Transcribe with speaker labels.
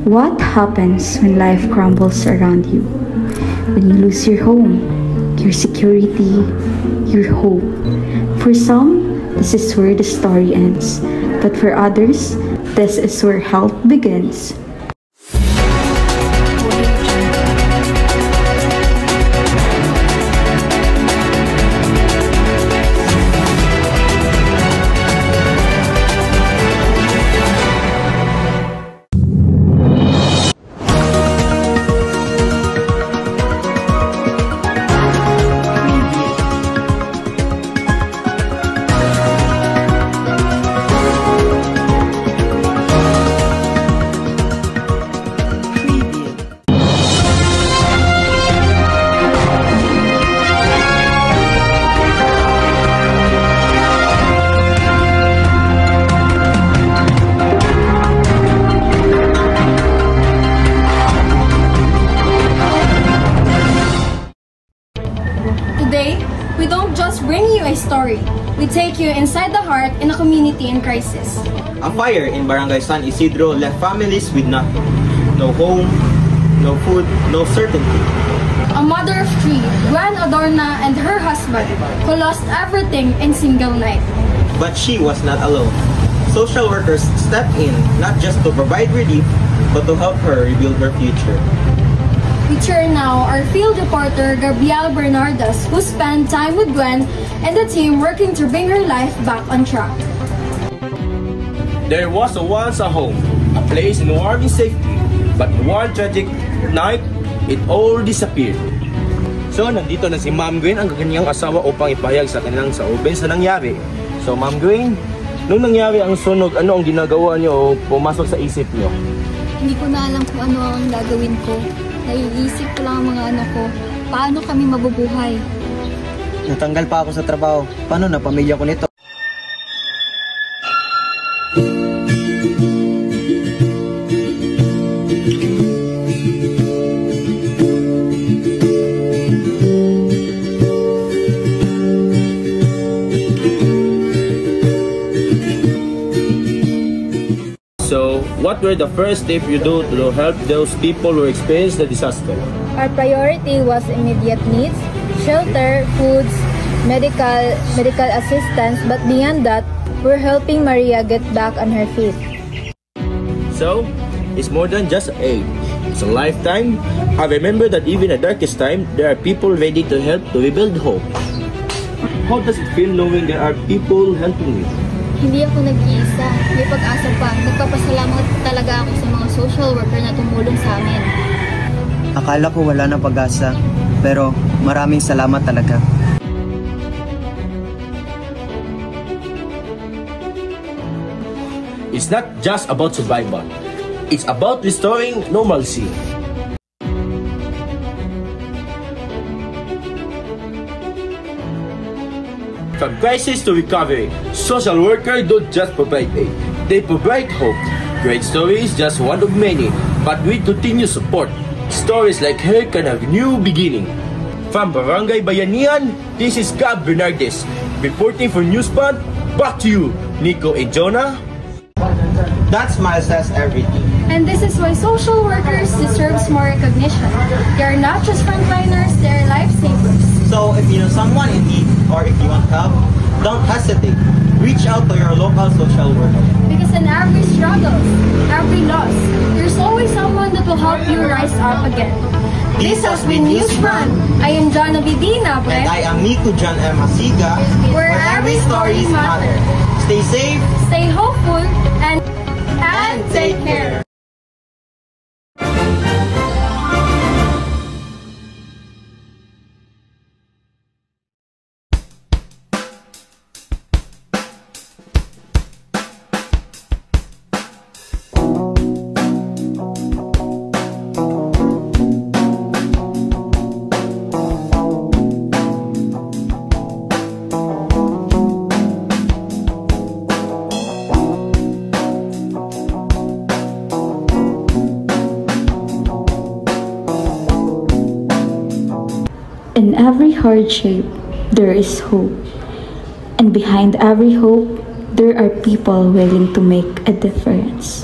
Speaker 1: What happens when life crumbles around you? When you lose your home, your security, your hope. For some, this is where the story ends. But for others, this is where help begins.
Speaker 2: Today, we don't just bring you a story. We take you inside the heart in a community in crisis.
Speaker 3: A fire in Barangay San Isidro left families with nothing. No home, no food, no certainty.
Speaker 2: A mother of three, Gwen Adorna and her husband, who lost everything in single night.
Speaker 3: But she was not alone. Social workers stepped in not just to provide relief, but to help her rebuild her future.
Speaker 2: We turn now our field reporter Gabriel Bernardas, who spent time with Gwen and the team working to bring her life back on track.
Speaker 4: There was once a home, a place in warm and safety, but one tragic night, it all disappeared. So, nandito na si Ma'am Gwen, ang kanyang asawa, upang ipahayag sa kanilang saubin sa nangyari. So, Ma'am Gwen, nung nangyari ang sunog, ano ang ginagawa niyo o pumasok sa isip niyo?
Speaker 5: Hindi ko na alam kung ano ang gagawin ko. Naiisip ko lang ang mga anak ko. Paano kami mabubuhay?
Speaker 6: Natanggal pa ako sa trabaho. Paano na pamilya ko nito?
Speaker 4: So, what were the first steps you do to help those people who experienced the disaster?
Speaker 5: Our priority was immediate needs, shelter, foods, medical assistance, but beyond that, we're helping Maria get back on her feet.
Speaker 4: So, it's more than just aid. It's a lifetime. I remember that even at darkest time, there are people ready to help to rebuild hope. How does it feel knowing there are people helping you?
Speaker 5: Hindi ako nag-iisa. May pag-asa pa. Nagpapasalamat talaga ako sa mga social worker na tumulong sa amin.
Speaker 6: Akala ko wala na pag-asa, pero maraming salamat talaga.
Speaker 4: It's not just about survival. It's about restoring normalcy. From crisis to recovery, social workers don't just provide aid, they provide hope. Great stories, just one of many, but with continued support. Stories like her can have new beginning. From Barangay Bayanihan, this is Gab Bernardes, reporting for Newsband. Back to you, Nico and Jonah.
Speaker 3: That smile says everything.
Speaker 2: And this is why social workers deserve more recognition. They are not just frontliners, they are lifesavers.
Speaker 3: So if you know someone in need or if you want help, don't hesitate. Reach out to your local social worker.
Speaker 2: Because in every struggle, every loss, there's always someone that will help you rise up again. This has been Newsfront. I am Jonna Vidina,
Speaker 3: And I am Nico John M. Masiga,
Speaker 2: where every story matters.
Speaker 3: Stay safe,
Speaker 2: Stay hopeful, and take care.
Speaker 1: In every hardship, there is hope. And behind every hope, there are people willing to make a difference.